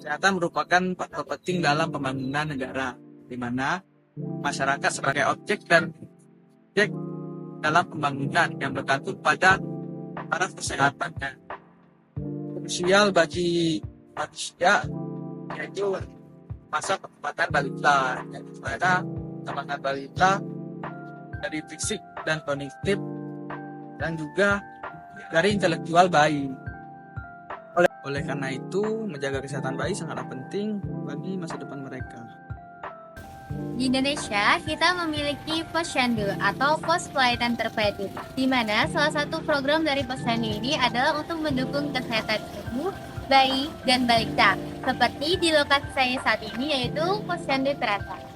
Kesehatan merupakan faktor penting dalam pembangunan negara, di mana masyarakat sebagai objek dan subjek dalam pembangunan yang bergantung pada taraf kesehatannya. Krusial bagi manusia yaitu masa perkembang balita, yaitu pada perkembangan balita dari fisik dan kognitif dan juga dari intelektual bayi. Oleh karena itu, menjaga kesehatan bayi sangatlah penting bagi masa depan mereka. Di Indonesia, kita memiliki Posyandu atau Pos Pelayanan Terpadu, di mana salah satu program dari Posyandu ini adalah untuk mendukung kesehatan ibu, bayi, dan balita, seperti di lokasi saya saat ini yaitu Posyandu Teratai.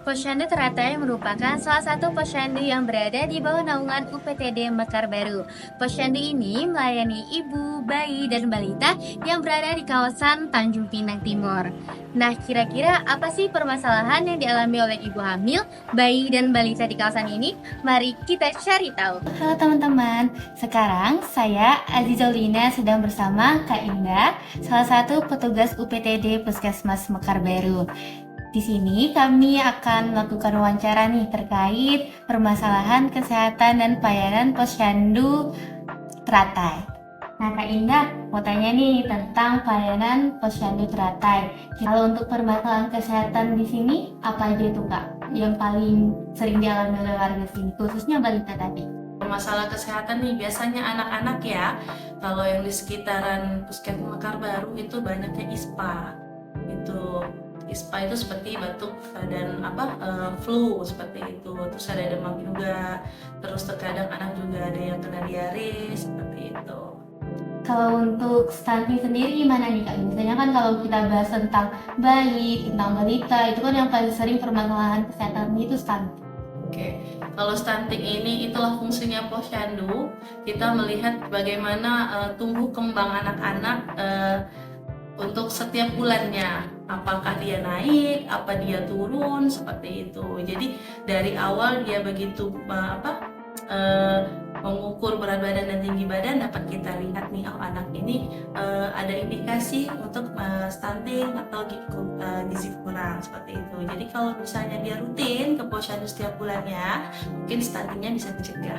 Posyandu Teratai merupakan salah satu posyandu yang berada di bawah naungan UPTD Mekar Baru. Posyandu ini melayani ibu, bayi, dan balita yang berada di kawasan Tanjung Pinang Timur. Nah, kira-kira apa sih permasalahan yang dialami oleh ibu hamil, bayi, dan balita di kawasan ini? Mari kita cari tahu. Halo teman-teman, sekarang saya Azizolina sedang bersama Kak Indah, salah satu petugas UPTD Puskesmas Mekar Baru. Di sini kami akan melakukan wawancara nih terkait permasalahan kesehatan dan pelayanan Posyandu Teratai. Nah Kak Indah, mau tanya nih tentang pelayanan Posyandu Teratai. Kalau untuk permasalahan kesehatan di sini, apa aja itu Kak yang paling sering dialami oleh warga sini, khususnya balita tadi? Masalah kesehatan nih biasanya anak-anak ya. Kalau yang di sekitaran Puskesmas Mekar Baru itu banyaknya ISPA. ISPA itu seperti batuk dan flu seperti itu. Terus ada demam juga. Terus terkadang anak juga ada yang kena diare seperti itu. Kalau untuk stunting sendiri gimana nih Kak? Biasanya kan kalau kita bahas tentang bayi, tentang balita, itu kan yang paling sering permasalahan kesehatan itu stunting. Oke, kalau stunting ini itulah fungsinya Posyandu. Kita melihat bagaimana tumbuh kembang anak-anak untuk setiap bulannya. Apakah dia naik, apa dia turun, seperti itu. Jadi dari awal dia begitu mengukur berat badan dan tinggi badan, dapat kita lihat nih, anak ini ada indikasi untuk stunting atau gizi kurang seperti itu. Jadi kalau misalnya dia rutin ke posyandu setiap bulannya, mungkin stuntingnya bisa dicegah.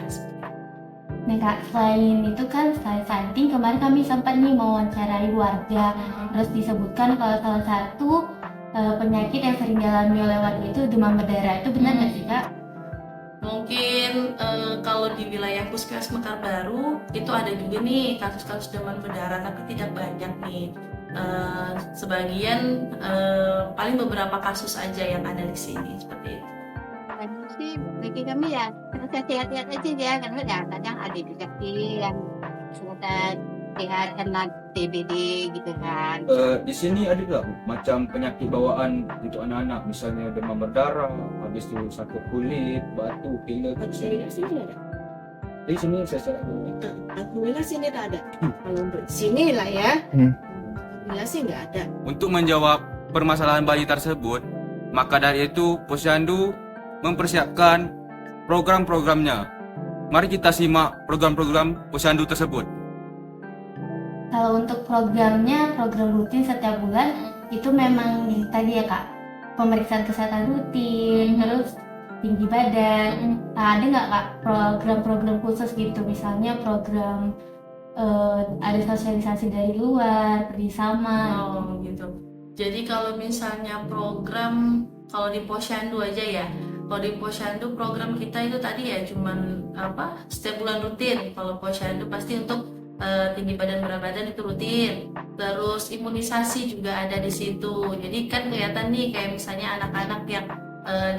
Nah Kak, selain itu kan selain stunting, kemarin kami sempat nih mewawancarai warga, terus disebutkan kalau salah satu penyakit yang sering dialami oleh warga itu demam berdarah. Itu benar nggak sih Kak? Mungkin kalau di wilayah Puskesmas Mekar Baru itu ada juga nih kasus-kasus demam berdarah, tapi tidak banyak nih. Sebagian paling beberapa kasus aja yang ada di sini seperti itu. Kadang sih bagi kami ya sehat-sehat aja ya, karena kadang ada juga sih yang sehat kena TBD gitu kan. Di sini ada nggak macam penyakit bawaan untuk anak-anak, misalnya demam berdarah, habis itu sakit kulit, batuk, pilek? Di sini ada. Di sini saya Alhamdulillah sini tak ada. Kalau untuk sini lah ya, alhamdulillah sih nggak ada. Untuk menjawab permasalahan bayi tersebut, maka dari itu Posyandu mempersiapkan program-programnya. Mari kita simak program-program Posyandu tersebut. Kalau untuk programnya, program rutin setiap bulan itu memang tadi ya Kak, pemeriksaan kesehatan rutin, terus tinggi badan. Nah, ada nggak Kak program-program khusus gitu, misalnya program ada sosialisasi dari luar, kerjasama? Oh gitu. Jadi kalau misalnya program, kalau di Posyandu aja ya, kalau di Posyandu program kita itu tadi ya cuman setiap bulan rutin. Kalau Posyandu pasti untuk tinggi badan, berat badan itu rutin. Terus imunisasi juga ada di situ. Jadi kan kelihatan nih kayak misalnya anak-anak yang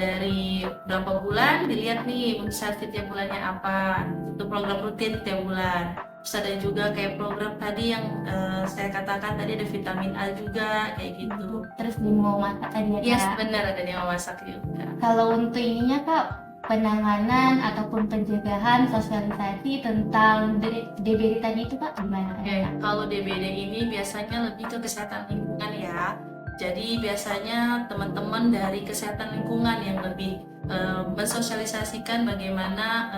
dari berapa bulan dilihat nih imunisasi tiap bulannya apa. Itu program rutin tiap bulan. Terus ada juga kayak program tadi yang saya katakan tadi, ada vitamin A juga kayak gitu. Terus di mau masak tadi ya Kak? Yes, benar, ada yang mau masak juga. Kalau untuk ininya Kak, penanganan ataupun pencegahan sosialisasi tentang DBD tadi itu Kak gimana? Oke, kalau DBD ini biasanya lebih ke kesehatan lingkungan ya. Jadi biasanya teman-teman dari kesehatan lingkungan yang lebih mensosialisasikan bagaimana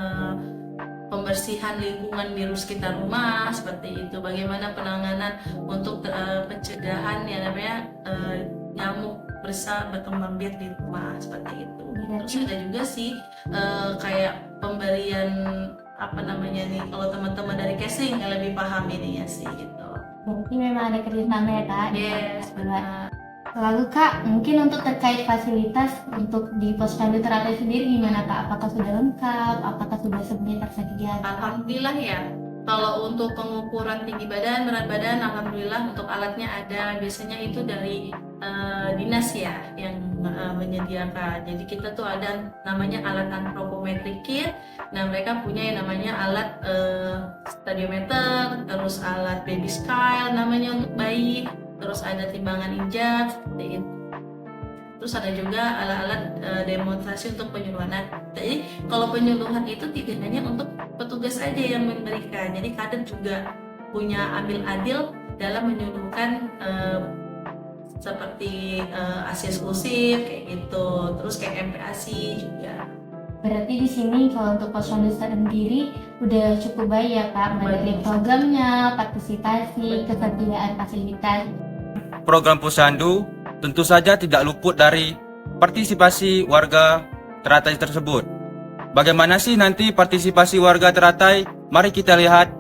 pembersihan lingkungan di sekitar rumah seperti itu, bagaimana penanganan untuk pencegahan yang namanya nyamuk berkembang biak di rumah seperti itu. Terus ada juga sih kayak pemberian apa namanya nih, kalau teman-teman dari casing yang lebih paham ininya sih gitu. Berarti memang ada kerjasama ya Kak? Yes, benar. Lalu Kak, mungkin untuk terkait fasilitas untuk di Posyandu Teratai sendiri gimana Kak? Apakah sudah lengkap? Apakah sudah semuanya tersedia? Alhamdulillah ya. Kalau untuk pengukuran tinggi badan, berat badan, alhamdulillah untuk alatnya ada. Biasanya itu dari dinas ya yang menyediakan. Jadi kita tuh ada namanya alat anthropometric kit. Nah mereka punya yang namanya alat stadiometer, terus alat baby scale namanya untuk bayi, terus ada timbangan injak seperti itu. Terus ada juga alat-alat demonstrasi untuk penyuluhan. Jadi kalau penyuluhan itu tidak hanya untuk petugas aja yang memberikan, jadi kader juga punya ambil adil dalam menyuluhkan seperti ASI eksklusif kayak gitu, terus kayak MPASI juga. Berarti di sini kalau untuk Posyandu sendiri udah cukup baik ya Kak, dari programnya, partisipasi, kesediaan fasilitas. Program Posyandu tentu saja tidak luput dari partisipasi warga Teratai tersebut. Bagaimana sih nanti partisipasi warga Teratai? Mari kita lihat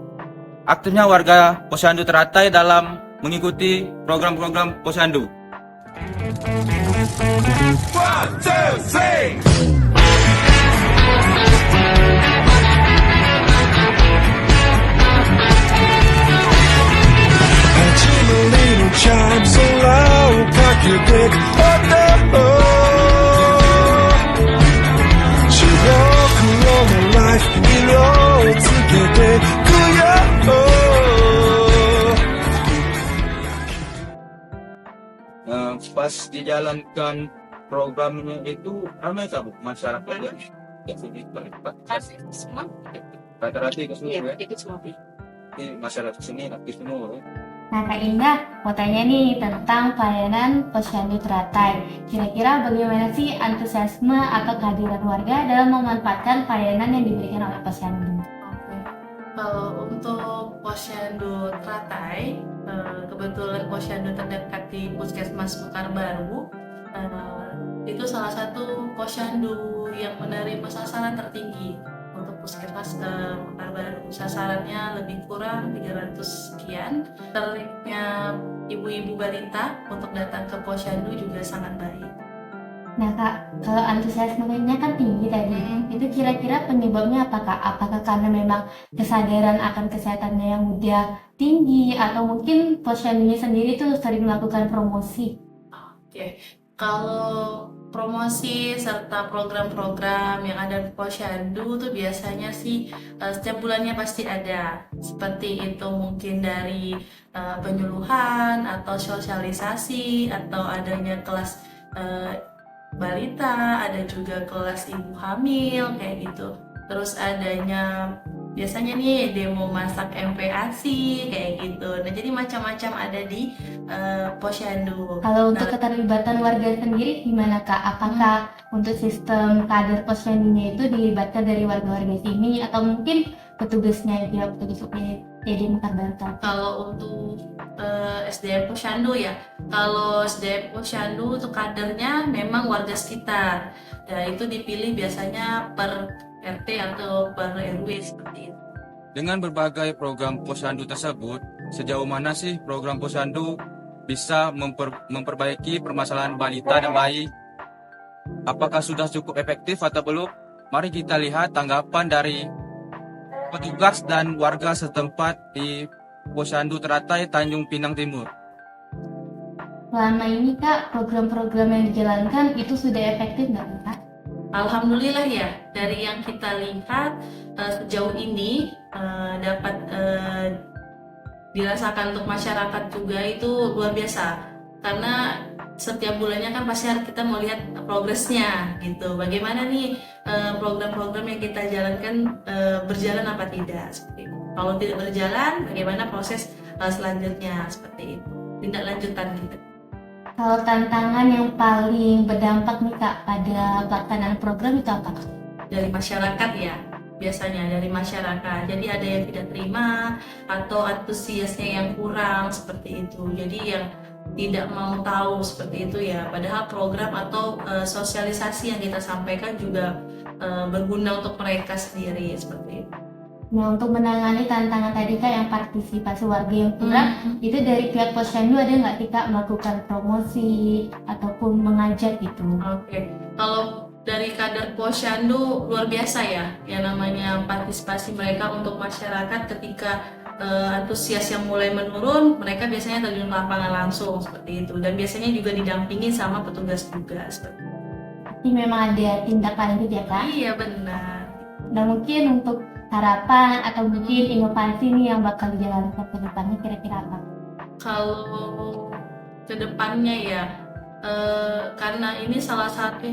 aktifnya warga Posyandu Teratai dalam mengikuti program-program Posyandu. Pas dijalankan programnya itu ramai tak Bu masyarakat ya? Semua Rata-rata ke seluruh ya? ikut semua. Ini masyarakat sini aktif semua ya? Nah Kak Indah, mau tanya nih tentang pelayanan Posyandu Teratai. Kira-kira bagaimana sih antusiasme atau kehadiran warga dalam memanfaatkan pelayanan yang diberikan oleh Posyandu? Oke. Kalau untuk Posyandu Teratai, kebetulan Posyandu terdekat di Puskesmas Mekar Baru, itu salah satu Posyandu yang menerima sasaran tertinggi untuk Puskesmas Mekar Baru. Sasarannya lebih kurang 300 sekian. Terliknya ibu-ibu balita untuk datang ke Posyandu juga sangat baik. Nah Kak, kalau antusiasmenya kan tinggi tadi, itu kira-kira penyebabnya apa Kak? Apakah karena memang kesadaran akan kesehatannya yang udah tinggi, atau mungkin Posyandunya sendiri tuh sering melakukan promosi? Oke, kalau promosi serta program-program yang ada di Posyandu tuh biasanya sih setiap bulannya pasti ada. Seperti itu mungkin dari penyuluhan atau sosialisasi atau adanya kelas balita, ada juga kelas ibu hamil kayak gitu. Terus adanya biasanya nih demo masak MPASI kayak gitu. Nah jadi macam-macam ada di Posyandu. Kalau untuk keterlibatan warga sendiri gimana Kak? Apakah untuk sistem kader Posyandunya itu dilibatkan dari warga-warga sini, atau mungkin petugasnya ya, petugas UPD Mekar Baru? Kalau untuk SDM Posyandu ya, kalau SDM Posyandu untuk kadernya memang warga sekitar. Ya, itu dipilih biasanya per RT atau per RW seperti itu. Dengan berbagai program Posyandu tersebut, sejauh mana sih program Posyandu bisa memperbaiki permasalahan balita dan bayi? Apakah sudah cukup efektif atau belum? Mari kita lihat tanggapan dari petugas dan warga setempat di Posyandu Teratai Tanjung Pinang Timur. Selama ini Kak, program-program yang dijalankan itu sudah efektif nggak Kak? Alhamdulillah ya, dari yang kita lihat sejauh ini dapat dirasakan untuk masyarakat juga itu luar biasa. Karena setiap bulannya kan pasti kita mau lihat progresnya gitu. Bagaimana nih program-program yang kita jalankan berjalan apa tidak seperti itu. Kalau tidak berjalan, bagaimana proses selanjutnya seperti itu. Tindak lanjutan gitu. Kalau tantangan yang paling berdampak nih Kak pada pelaksanaan program itu apa Kak? Dari masyarakat ya. biasanya dari masyarakat. Jadi ada yang tidak terima atau antusiasnya yang kurang seperti itu. Jadi yang tidak mau tahu seperti itu ya. Padahal program atau sosialisasi yang kita sampaikan juga berguna untuk mereka sendiri seperti itu. Nah, untuk menangani tantangan tadi Kak yang partisipasi warga yang kurang, itu dari pihak Posyandu ada nggak sih Kak melakukan promosi ataupun mengajak gitu? Oke, kalau dari kader Posyandu luar biasa ya, yang namanya partisipasi mereka untuk masyarakat ketika antusias yang mulai menurun, mereka biasanya terjun lapangan langsung seperti itu, dan biasanya juga didampingi sama petugas juga seperti itu. Jadi memang ada tindak lanjut ya Kak? Iya benar. Nah mungkin untuk harapan atau mungkin inovasi nih yang bakal dijalankan ke depannya kira-kira apa? Kalau kedepannya ya, karena ini salah satu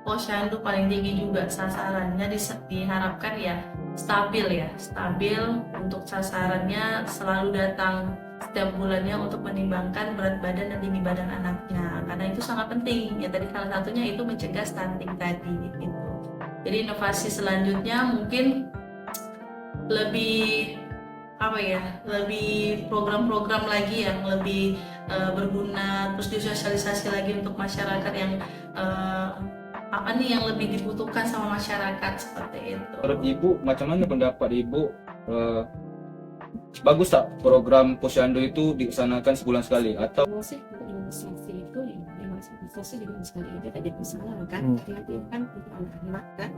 Posyandu paling tinggi juga sasarannya, diharapkan ya stabil untuk sasarannya, selalu datang setiap bulannya untuk menimbangkan berat badan dan tinggi badan anaknya, karena itu sangat penting ya. Tadi salah satunya itu mencegah stunting tadi gitu. Jadi inovasi selanjutnya mungkin lebih lebih program-program lagi yang lebih berguna, terus disosialisasi lagi untuk masyarakat yang yang lebih dibutuhkan sama masyarakat seperti itu. Menurut Ibu, macam mana pendapat Ibu? Bagus tak program Posyandu itu dilaksanakan sebulan sekali atau? Musik imunisasi itu imunisasi dengan sekali aja tak jadi masalah kan? Hati-hati kan untuk anak-anak kan?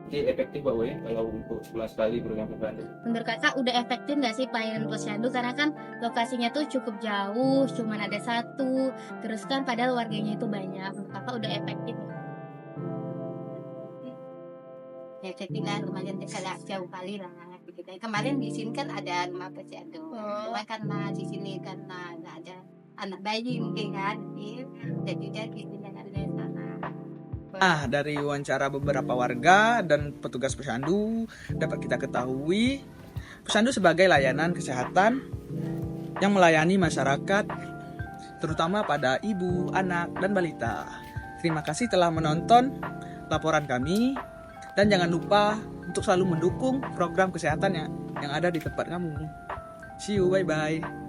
Jadi efektif Pak Boy kalau untuk sebulan sekali program Posyandu? Menurut Kakak udah efektif nggak sih pelayanan Posyandu? Karena kan lokasinya tuh cukup jauh, cuman ada satu, terus kan padahal warganya itu banyak. Menurut Kakak udah efektif? Ya saya tinggal lumayan dekat jauh kali lah. Begitu. Kemarin di sini kan ada rumah Posyandu. Cuma karena di sini karena nggak ada anak bayi mungkin kan, jadi dia di sini ada di sana. Nah, dari wawancara beberapa warga dan petugas Posyandu dapat kita ketahui Posyandu sebagai layanan kesehatan yang melayani masyarakat terutama pada ibu, anak, dan balita. Terima kasih telah menonton laporan kami dan jangan lupa untuk selalu mendukung program kesehatan yang ada di tempat kamu. See you, bye-bye.